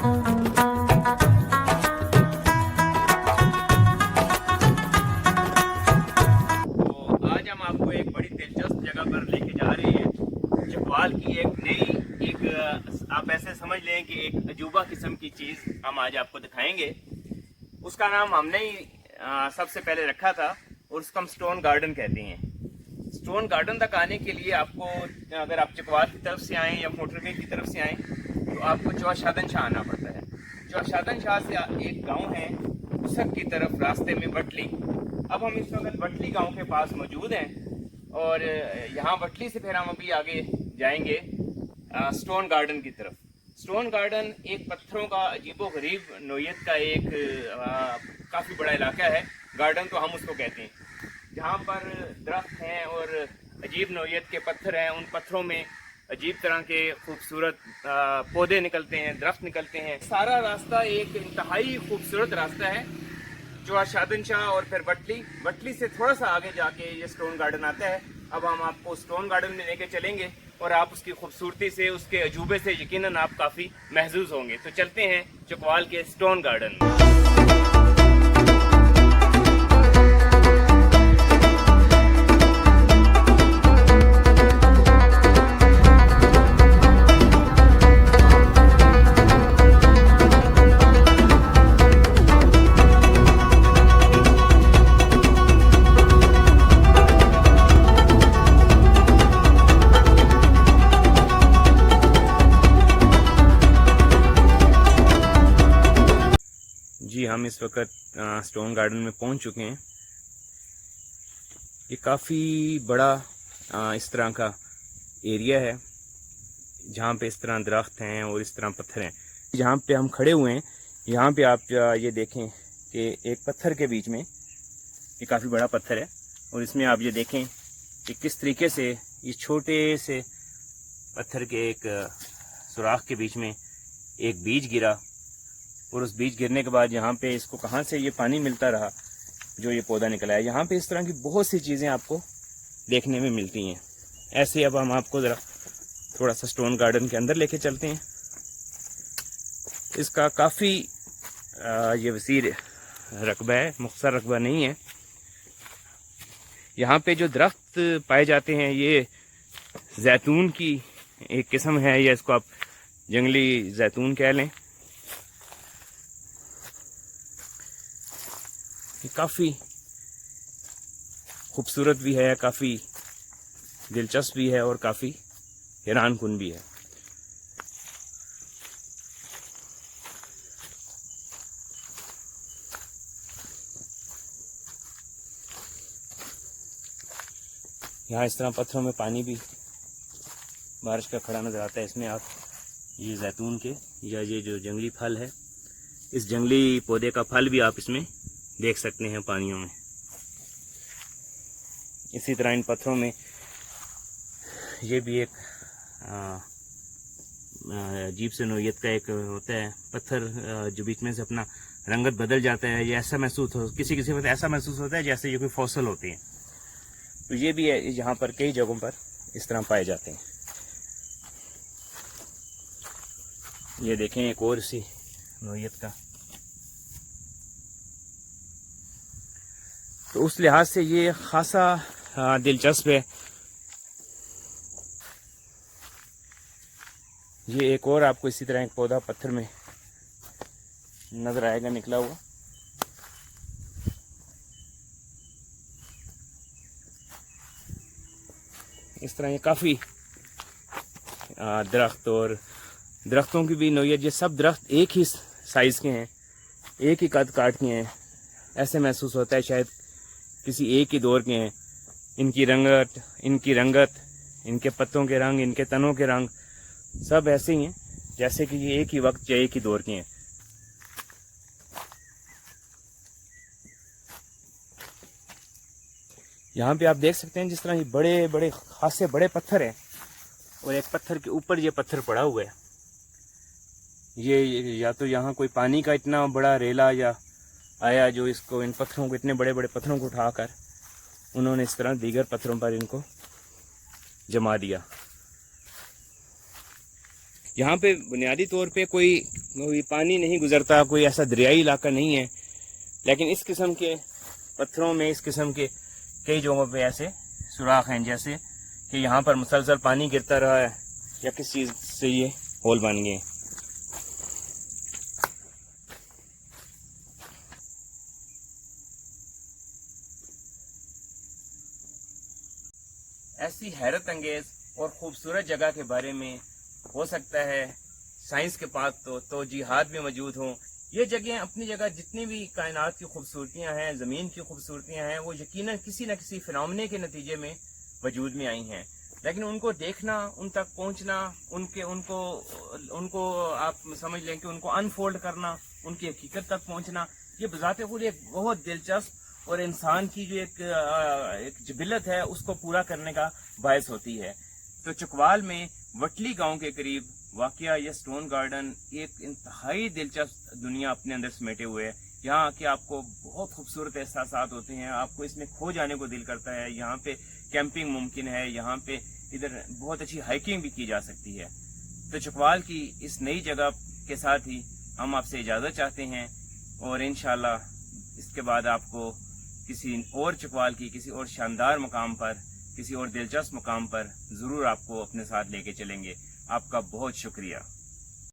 आज हम आपको एक बड़ी दिलचस्प जगह पर लेके जा रहे हैं। चकवाल की एक नई आप ऐसे समझ लें कि एक अजूबा किस्म की चीज़ हम आज आपको दिखाएंगे। उसका नाम हमने ही सबसे पहले रखा था और उसको हम स्टोन गार्डन कहते हैं। स्टोन गार्डन तक आने के लिए आपको, अगर आप चकवाल की तरफ से आएँ या मोटरवे की तरफ से आएँ, तो आपको चौशादन शाह आना पड़ता है। चौशादन शाह से एक गाँव है उसक की तरफ रास्ते में वटली। अब हम इस वक्त वटली गांव के पास मौजूद हैं और यहाँ वटली से फिर हम अभी आगे जाएंगे स्टोन गार्डन की तरफ। स्टोन गार्डन एक पत्थरों का अजीबो गरीब नोयत का एक काफ़ी बड़ा इलाका है। गार्डन तो हम उसको कहते हैं, जहाँ पर दरख्त हैं और अजीब नोयत के पत्थर हैं। उन पत्थरों में अजीब तरह के खूबसूरत पौधे निकलते हैं, दरख्त निकलते हैं। सारा रास्ता एक इंतहाई खूबसूरत रास्ता है। चौशादन शाह और फिर वटली से थोड़ा सा आगे जाके ये स्टोन गार्डन आता है। अब हम आपको स्टोन गार्डन में लेके चलेंगे और आप उसकी खूबसूरती से, उसके अजूबे से यकीनन आप काफ़ी महजूज होंगे। तो चलते हैं चकवाल के स्टोन गार्डन में। जी, हम इस वक्त स्टोन गार्डन में पहुंच चुके हैं। ये काफ़ी बड़ा इस तरह का एरिया है जहाँ पे इस तरह दरख्त हैं और इस तरह पत्थर हैं। जहाँ पे हम खड़े हुए हैं, यहाँ पे आप ये देखें कि एक पत्थर के बीच में, ये काफ़ी बड़ा पत्थर है और इसमें आप ये देखें कि किस तरीके से ये छोटे से पत्थर के एक सुराख के बीच में एक बीज गिरा और उस बीज गिरने के बाद यहाँ पे इसको कहाँ से ये पानी मिलता रहा जो ये पौधा निकला है। यहाँ पे इस तरह की बहुत सी चीज़ें आपको देखने में मिलती हैं। ऐसे अब हम आपको ज़रा थोड़ा सा स्टोन गार्डन के अंदर लेके चलते हैं। इसका काफ़ी ये वसीर रकबा है, मुख्तसर रकबा नहीं है। यहाँ पे जो दरख्त पाए जाते हैं ये जैतून की एक किस्म है, या इसको आप जंगली जैतून कह लें। काफ़ी खूबसूरत भी है, काफ़ी दिलचस्प भी है और काफ़ी हैरान कुन भी है। यहाँ इस तरह पत्थरों में पानी भी बारिश का खड़ा नज़र आता है। इसमें आप ये जैतून के या ये जो जंगली फल है, इस जंगली पौधे का फल भी आप इसमें देख सकते हैं पानियों में। इसी तरह इन पत्थरों में ये भी एक अजीब से नोयत का एक होता है पत्थर, जो बीच में से अपना रंगत बदल जाता है। ये ऐसा महसूस हो, किसी किसी वक्त ऐसा महसूस होता है जैसे ये कोई फॉसल होते हैं। तो ये भी है, यहाँ पर कई जगहों पर इस तरह पाए जाते हैं। ये देखें एक और सी नोयत का। तो उस लिहाज से ये खासा दिलचस्प है। ये एक और आपको इसी तरह एक पौधा पत्थर में नजर आएगा निकला हुआ। इस तरह ये काफ़ी दरख्त और दरख्तों की भी नोयत, ये सब दरख्त एक ही साइज़ के हैं, एक ही कद काट के हैं। ऐसे महसूस होता है शायद किसी एक ही दौर के हैं। इनकी रंगत, इनके पत्तों के रंग, इनके तनों के रंग सब ऐसे ही हैं जैसे कि ये एक ही वक्त या एक ही दौर के हैं। यहाँ पे आप देख सकते हैं जिस तरह ये बड़े बड़े खासे बड़े पत्थर हैं और एक पत्थर के ऊपर ये पत्थर पड़ा हुआ है। ये या तो यहाँ कोई पानी का इतना बड़ा रेला या आया जो इसको, इन पत्थरों को, इतने बड़े बड़े पत्थरों को उठाकर उन्होंने इस तरह दीगर पत्थरों पर इनको जमा दिया। यहाँ पे बुनियादी तौर पे कोई पानी नहीं गुजरता, कोई ऐसा दरियाई इलाका नहीं है, लेकिन इस किस्म के पत्थरों में इस किस्म के कई जगहों पे ऐसे सुराख हैं, जैसे कि यहाँ पर मुसलसल पानी गिरता रहा है या किस चीज़ से ये होल बन गए। ऐसी हैरत अंगेज और ख़ूबसूरत जगह के बारे में हो सकता है साइंस के पास तो जिहाद भी मौजूद हों। ये जगह अपनी जगह जितनी भी कायनात की खूबसूरतियाँ हैं, ज़मीन की खूबसूरतियाँ हैं, वो यकीनन किसी न किसी फिनोमेना के नतीजे में वजूद में आई हैं, लेकिन उनको देखना, उन तक पहुँचना, उनको आप समझ लें कि उनको अनफोल्ड करना, उनकी हकीकत तक पहुँचना, ये बज़ाते खुद एक बहुत दिलचस्प और इंसान की जो एक जिबिलत है उसको पूरा करने का बायस होती है। तो चकवाल में वटली गांव के करीब वाक़या यह स्टोन गार्डन एक इंतहाई दिलचस्प दुनिया अपने अंदर समेटे हुए है। यहाँ आके आपको बहुत खूबसूरत एहसास होते हैं, आपको इसमें खो जाने को दिल करता है। यहाँ पे कैंपिंग मुमकिन है, यहाँ पे इधर बहुत अच्छी हाइकिंग भी की जा सकती है। तो चकवाल की इस नई जगह के साथ ही हम आपसे इजाज़त चाहते हैं और इंशाल्लाह इसके बाद आपको किसी और चकवाल की किसी और शानदार मकाम पर, किसी और दिलचस्प मकाम पर ज़रूर आपको अपने साथ लेके चलेंगे। आपका बहुत शुक्रिया।